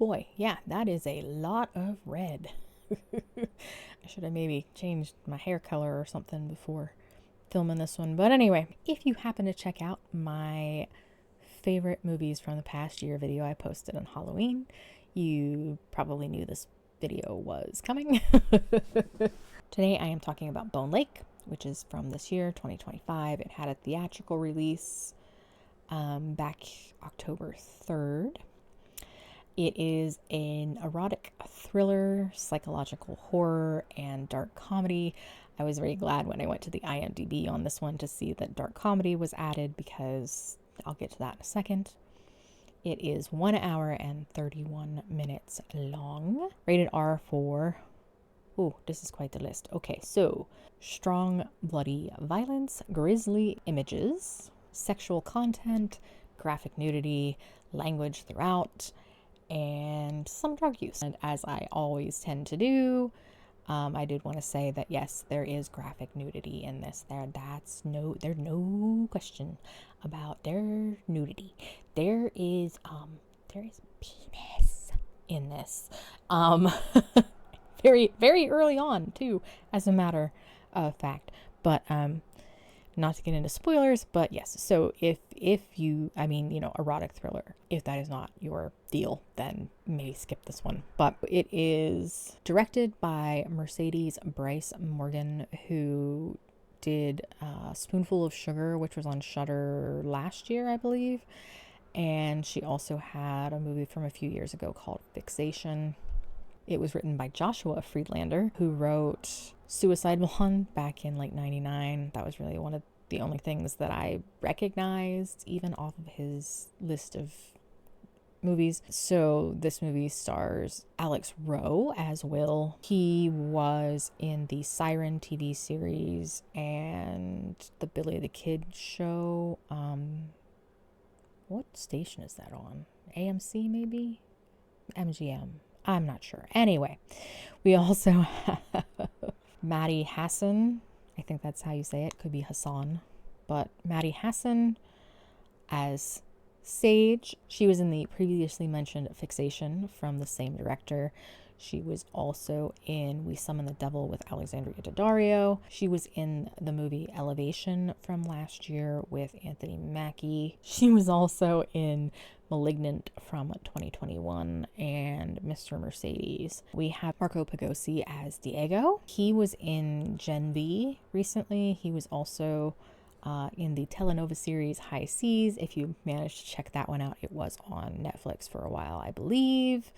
boy, yeah, that is a lot of red. I should have maybe changed my hair color or something before filming this one. But anyway, if you happen to check out my favorite movies from the past year video I posted on Halloween, you probably knew this video was coming. Today I am talking about Bone Lake, which is from this year, 2025. It had a theatrical release back October 3rd. It is an erotic thriller, psychological horror, and dark comedy. I was very glad when I went to the IMDb on this one to see that dark comedy was added, because I'll get to that in a second. It is 1 hour and 31 minutes long. Rated R for... oh, this is quite the list. Okay, so strong, bloody violence, grisly images, sexual content, graphic nudity, language throughout, and some drug use. And as I always tend to do, I did want to say that yes, there is graphic nudity in this. There's no question about their nudity. There is penis in this. Very, very early on too, as a matter of fact. But not to get into spoilers, but yes. So if you, erotic thriller, if that is not your deal, then maybe skip this one. But it is directed by Mercedes Bryce Morgan, who did Spoonful of Sugar, which was on Shudder last year, I believe. And she also had a movie from a few years ago called Fixation. It was written by Joshua Friedlander, who wrote Suicide Blonde back in like 99. That was really one of the only things that I recognized, even off of his list of movies. So this movie stars Alex Rowe as Will. He was in the Siren TV series and the Billy the Kid show. What station is that on? AMC maybe? MGM? I'm not sure. Anyway, we also have Maddie Hassan. I think that's how you say it. Could be Hassan. But Maddie Hassan as Sage. She was in the previously mentioned Fixation from the same director. She was also in We Summon the Devil with Alexandria Daddario. She was in the movie Elevation from last year with Anthony Mackie. She was also in Malignant from 2021 and Mr. Mercedes. We have Marco Pagosi as Diego. He was in Gen V recently. He was also in the telenova series High Seas. If you managed to check that one out, it was on Netflix for a while, I believe,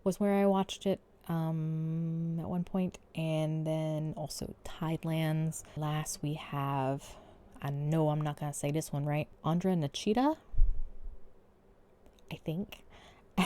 was where I watched it at one point. And then also Tidelands. Last we have, I know I'm not going to say this one right, Andra Nachita, I think,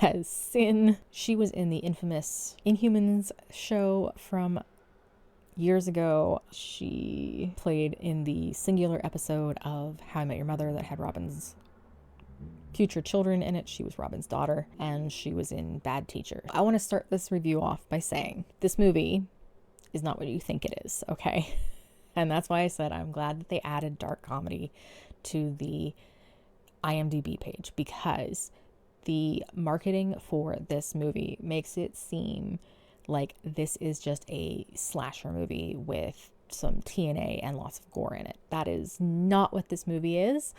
as Sin. She was in the infamous Inhumans show from years ago. She played in the singular episode of How I Met Your Mother that had Robin's future children in it. She was Robin's daughter, and she was in Bad Teacher. I want to start this review off by saying this movie is not what you think it is, okay? And that's why I said I'm glad that they added dark comedy to the IMDb page, because the marketing for this movie makes it seem like this is just a slasher movie with some TNA and lots of gore in it. That is not what this movie is.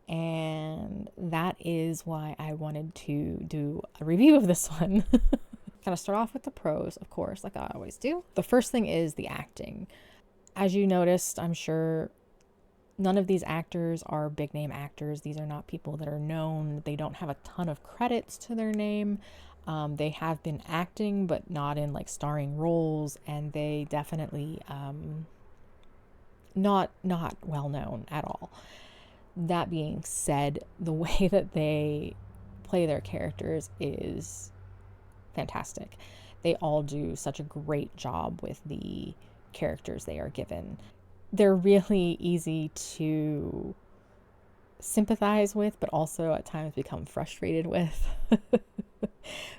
And that is why I wanted to do a review of this one. Gonna start off with the pros, of course, like I always do. The first thing is the acting. As you noticed, I'm sure none of these actors are big name actors. These are not people that are known. They don't have a ton of credits to their name. They have been acting, but not in like starring roles, and they definitely not well known at all. That being said, the way that they play their characters is fantastic. They all do such a great job with the characters they are given. They're really easy to sympathize with, but also at times become frustrated with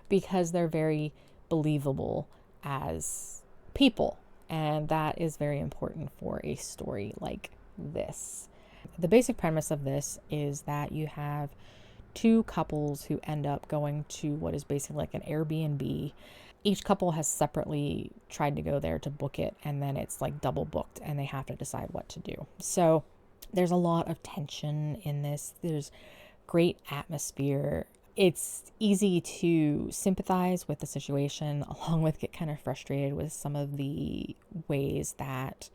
because they're very believable as people. And that is very important for a story like this. The basic premise of this is that you have two couples who end up going to what is basically like an Airbnb. Each couple has separately tried to go there to book it, and then it's like double booked and they have to decide what to do. So there's a lot of tension in this. There's great atmosphere. It's easy to sympathize with the situation, along with get kind of frustrated with some of the ways that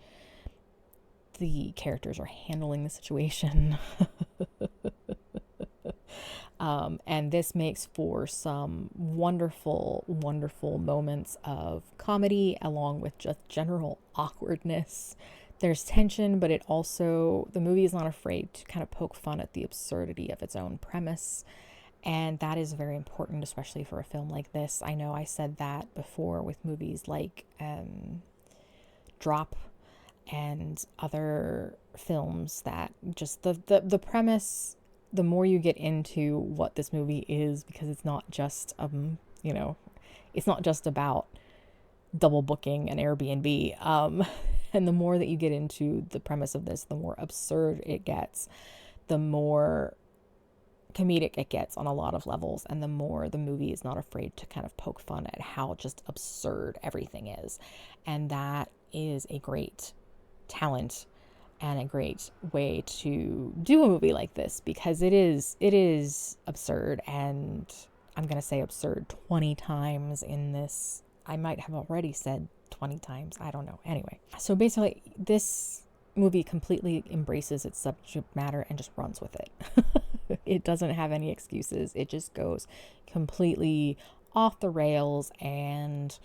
the characters are handling the situation. And this makes for some wonderful, wonderful moments of comedy, along with just general awkwardness. There's tension, but the movie is not afraid to kind of poke fun at the absurdity of its own premise. And that is very important, especially for a film like this. I know I said that before with movies like Drop and other films, that just the premise, the more you get into what this movie is, because it's not just it's not just about double booking an Airbnb, and the more that you get into the premise of this, the more absurd it gets, the more comedic it gets on a lot of levels, and the more the movie is not afraid to kind of poke fun at how just absurd everything is. And that is a great talent and a great way to do a movie like this, because it is absurd, and I'm going to say absurd 20 times in this. I might have already said 20 times. I don't know. Anyway, so basically this movie completely embraces its subject matter and just runs with it. It doesn't have any excuses. It just goes completely off the rails, and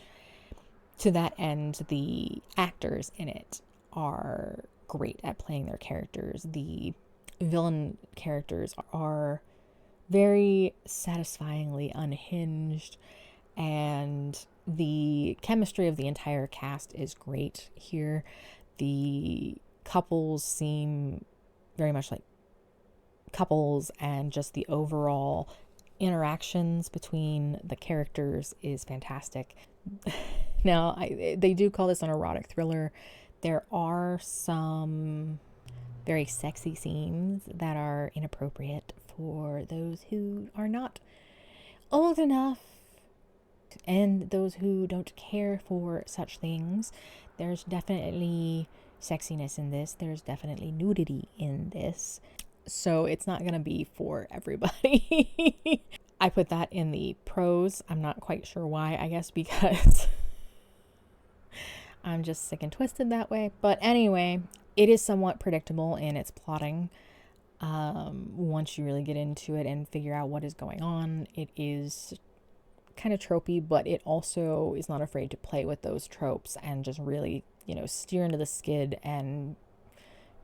to that end, the actors in it are great at playing their characters. The villain characters are very satisfyingly unhinged, and the chemistry of the entire cast is great here. The couples seem very much like couples, and just the overall interactions between the characters is fantastic. Now, they do call this an erotic thriller. There are some very sexy scenes that are inappropriate for those who are not old enough and those who don't care for such things. There's definitely sexiness in this. There's definitely nudity in this. So it's not going to be for everybody. I put that in the pros. I'm not quite sure why. I guess because I'm just sick and twisted that way. But anyway, it is somewhat predictable in its plotting. Once you really get into it and figure out what is going on, it is kind of tropey, but it also is not afraid to play with those tropes and just really, steer into the skid and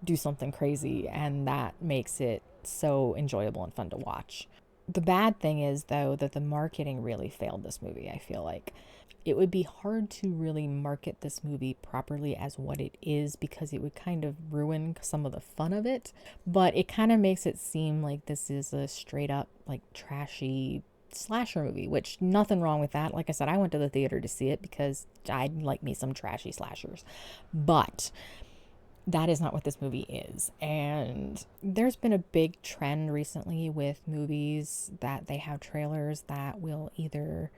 do something crazy. And that makes it so enjoyable and fun to watch. The bad thing is, though, that the marketing really failed this movie. I feel like it would be hard to really market this movie properly as what it is, because it would kind of ruin some of the fun of it. But it kind of makes it seem like this is a straight up like trashy slasher movie, which nothing wrong with that. Like I said, I went to the theater to see it because I like me some trashy slashers. But that is not what this movie is. And there's been a big trend recently with movies that they have trailers that will either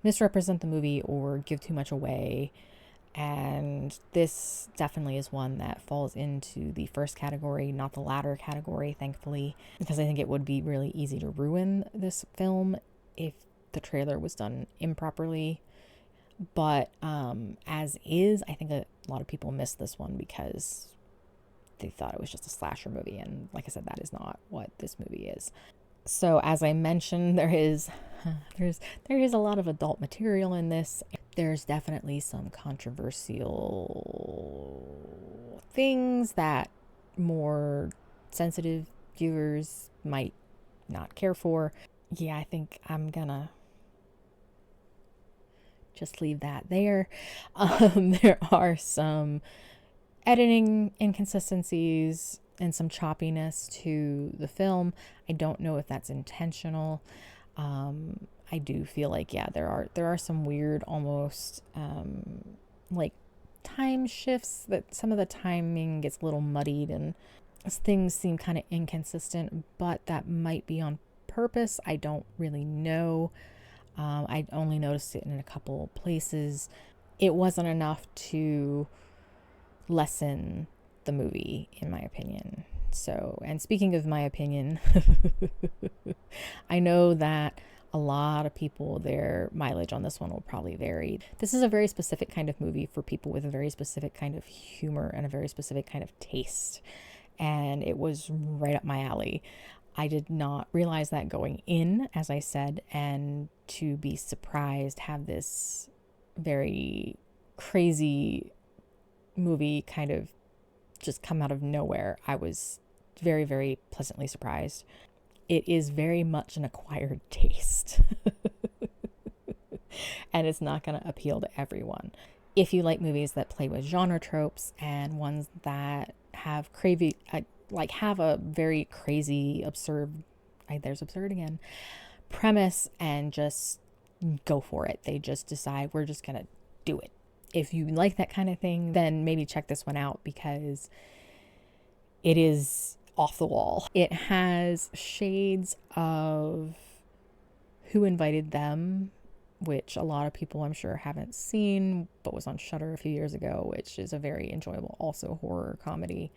misrepresent the movie or give too much away. And this definitely is one that falls into the first category, not the latter category, thankfully, because I think it would be really easy to ruin this film if the trailer was done improperly. But as is, I think a lot of people missed this one because they thought it was just a slasher movie, and like I said, that is not what this movie is. So as I mentioned, there is a lot of adult material in this. There's definitely some controversial things that more sensitive viewers might not care for. Yeah, I think I'm gonna just leave that there. There are some editing inconsistencies and some choppiness to the film. I don't know if that's intentional. I do feel like, yeah, there are some weird, almost like time shifts, that some of the timing gets a little muddied and things seem kind of inconsistent, but that might be on purpose. I don't really know. I only noticed it in a couple places. It wasn't enough to lessen the movie, in my opinion. So, and speaking of my opinion, I know that a lot of people, their mileage on this one will probably vary. This is a very specific kind of movie for people with a very specific kind of humor and a very specific kind of taste. And it was right up my alley. I did not realize that going in, as I said, and to be surprised, have this very crazy movie kind of just come out of nowhere. I was very, very pleasantly surprised. It is very much an acquired taste. And it's not going to appeal to everyone. If you like movies that play with genre tropes and ones that have have a very crazy, absurd, there's absurd again, premise, and just go for it. They just decide, we're just going to do it. If you like that kind of thing, then maybe check this one out, because it is off the wall. It has shades of Who Invited Them, which a lot of people I'm sure haven't seen, but was on Shudder a few years ago, which is a very enjoyable, also horror comedy.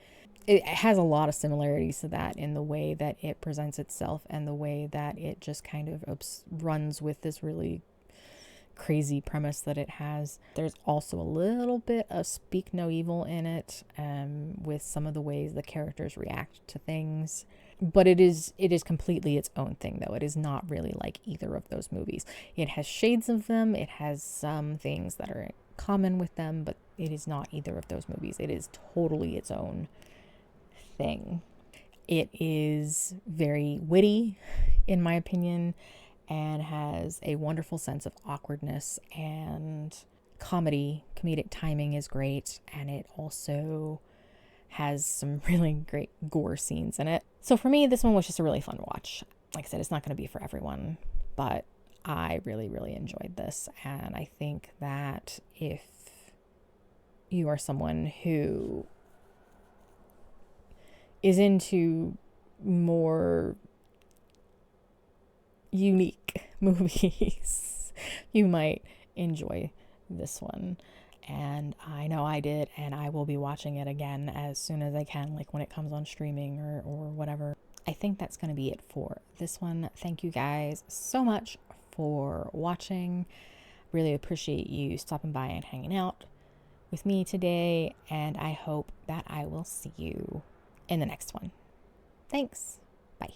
It has a lot of similarities to that in the way that it presents itself and the way that it just kind of runs with this really crazy premise that it has. There's also a little bit of Speak No Evil in it, with some of the ways the characters react to things. But it is completely its own thing, though. It is not really like either of those movies. It has shades of them. It has some things that are common with them, but it is not either of those movies. It is totally its own thing. It is very witty, in my opinion, and has a wonderful sense of awkwardness and comedy. Comedic timing is great, and it also has some really great gore scenes in it. So for me, this one was just a really fun watch. Like I said, it's not going to be for everyone, but I really, really enjoyed this. And I think that if you are someone who is into more unique movies, you might enjoy this one. And I know I did, and I will be watching it again as soon as I can, like when it comes on streaming or whatever. I think that's going to be it for this one. Thank you guys so much for watching. Really appreciate you stopping by and hanging out with me today, and I hope that I will see you in the next one. Thanks. Bye.